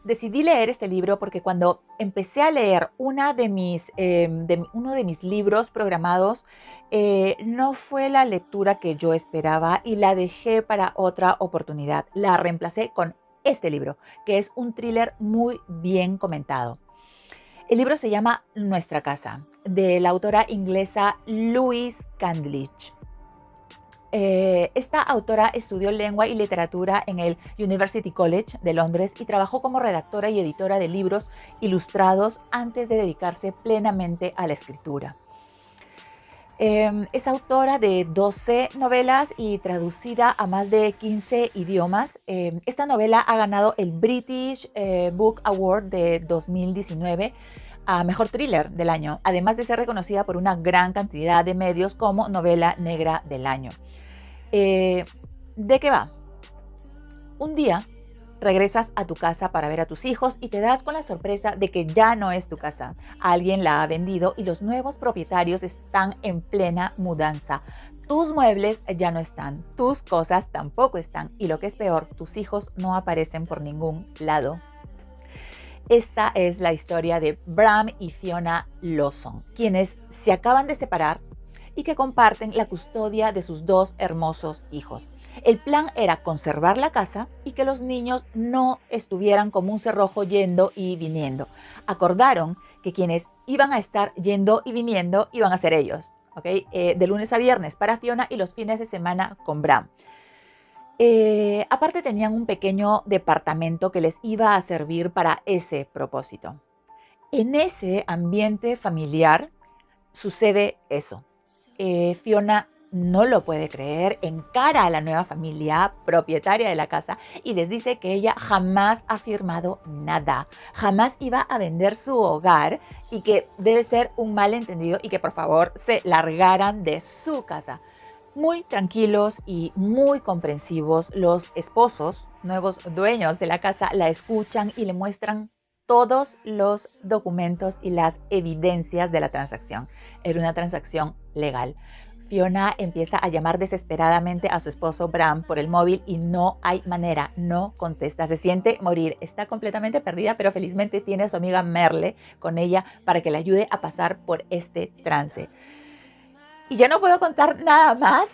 Decidí leer este libro porque cuando empecé a leer uno de mis libros programados, no fue la lectura que yo esperaba y la dejé para otra oportunidad. La reemplacé con este libro, que es un thriller muy bien comentado. El libro se llama Nuestra casa, de la autora inglesa Louise Candlitch. Esta autora estudió lengua y literatura en el University College de Londres y trabajó como redactora y editora de libros ilustrados antes de dedicarse plenamente a la escritura. Es autora de 12 novelas y traducida a más de 15 idiomas. Esta novela ha ganado el British Book Award de 2019 a Mejor Thriller del Año, además de ser reconocida por una gran cantidad de medios como Novela Negra del Año. ¿De qué va? Un día regresas a tu casa para ver a tus hijos y te das con la sorpresa de que ya no es tu casa. Alguien la ha vendido y los nuevos propietarios están en plena mudanza. Tus muebles ya no están, tus cosas tampoco están y lo que es peor, tus hijos no aparecen por ningún lado. Esta es la historia de Bram y Fiona Lawson, quienes se acaban de separar y que comparten la custodia de sus dos hermosos hijos. El plan era conservar la casa y que los niños no estuvieran como un cerrojo yendo y viniendo. Acordaron que quienes iban a estar yendo y viniendo iban a ser ellos, ¿okay? De lunes a viernes para Fiona y los fines de semana con Bram. Aparte tenían un pequeño departamento que les iba a servir para ese propósito. En ese ambiente familiar sucede eso. Fiona no lo puede creer, encara a la nueva familia propietaria de la casa y les dice que ella jamás ha firmado nada, jamás iba a vender su hogar y que debe ser un malentendido y que por favor se largaran de su casa. Muy tranquilos y muy comprensivos, los esposos, nuevos dueños de la casa, la escuchan y le muestran todos los documentos y las evidencias de la transacción. Era una transacción legal. Fiona empieza a llamar desesperadamente a su esposo Bram por el móvil y no hay manera, no contesta. Se siente morir, está completamente perdida, pero felizmente tiene a su amiga Merle con ella para que le ayude a pasar por este trance. Y ya no puedo contar nada más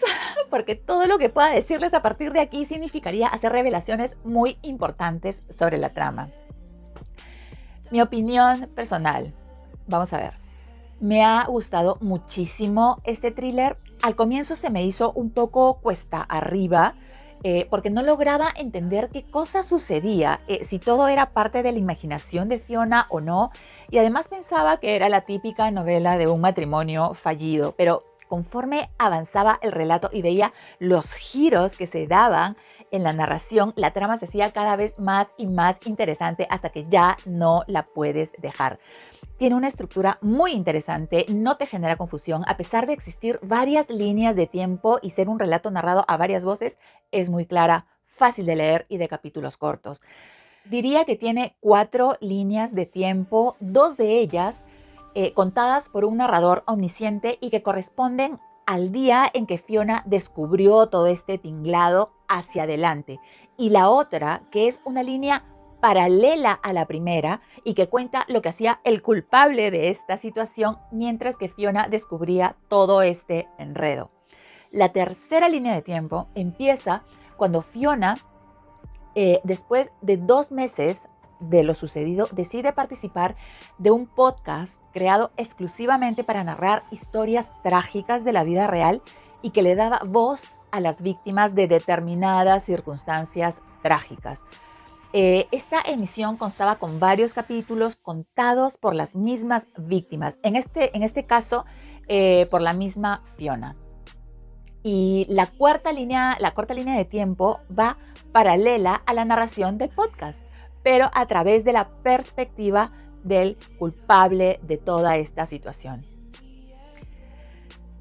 porque todo lo que pueda decirles a partir de aquí significaría hacer revelaciones muy importantes sobre la trama. Mi opinión personal, vamos a ver. Me ha gustado muchísimo este thriller. Al comienzo se me hizo un poco cuesta arriba porque no lograba entender qué cosa sucedía, si todo era parte de la imaginación de Fiona o no. Y además pensaba que era la típica novela de un matrimonio fallido, pero conforme avanzaba el relato y veía los giros que se daban en la narración, la trama se hacía cada vez más y más interesante hasta que ya no la puedes dejar. Tiene una estructura muy interesante, no te genera confusión, a pesar de existir varias líneas de tiempo y ser un relato narrado a varias voces, es muy clara, fácil de leer y de capítulos cortos. Diría que tiene 4 líneas de tiempo, 2 de ellas contadas por un narrador omnisciente y que corresponden al día en que Fiona descubrió todo este tinglado hacia adelante. Y la otra, que es una línea paralela a la primera y que cuenta lo que hacía el culpable de esta situación mientras que Fiona descubría todo este enredo. La tercera línea de tiempo empieza cuando Fiona, después de 2 meses de lo sucedido, decide participar de un podcast creado exclusivamente para narrar historias trágicas de la vida real y que le daba voz a las víctimas de determinadas circunstancias trágicas. Esta emisión constaba con varios capítulos contados por las mismas víctimas, en este caso por la misma Fiona. Y la cuarta línea de tiempo va paralela a la narración del podcast, pero a través de la perspectiva del culpable de toda esta situación.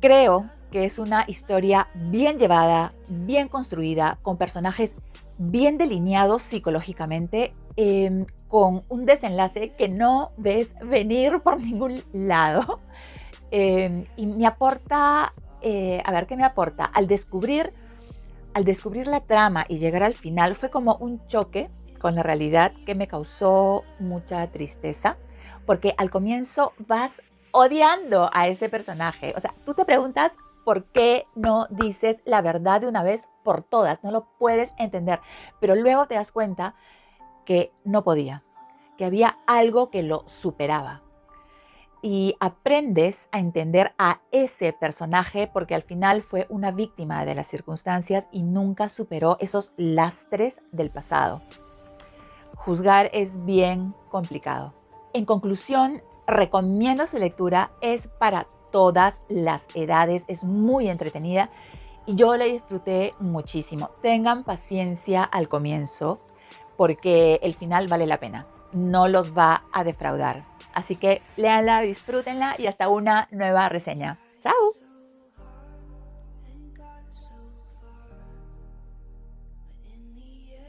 Creo que es una historia bien llevada, bien construida, con personajes bien delineados psicológicamente, con un desenlace que no ves venir por ningún lado. Y me aporta, ¿qué me aporta? Al descubrir la trama y llegar al final fue como un choque con la realidad que me causó mucha tristeza, porque al comienzo vas odiando a ese personaje. O sea, tú te preguntas por qué no dices la verdad de una vez por todas, no lo puedes entender, pero luego te das cuenta que no podía, que había algo que lo superaba. Y aprendes a entender a ese personaje porque al final fue una víctima de las circunstancias y nunca superó esos lastres del pasado. Juzgar es bien complicado. En conclusión, recomiendo su lectura, es para todas las edades, es muy entretenida y yo la disfruté muchísimo. Tengan paciencia al comienzo porque el final vale la pena, no los va a defraudar. Así que léanla, disfrútenla y hasta una nueva reseña. ¡Chao!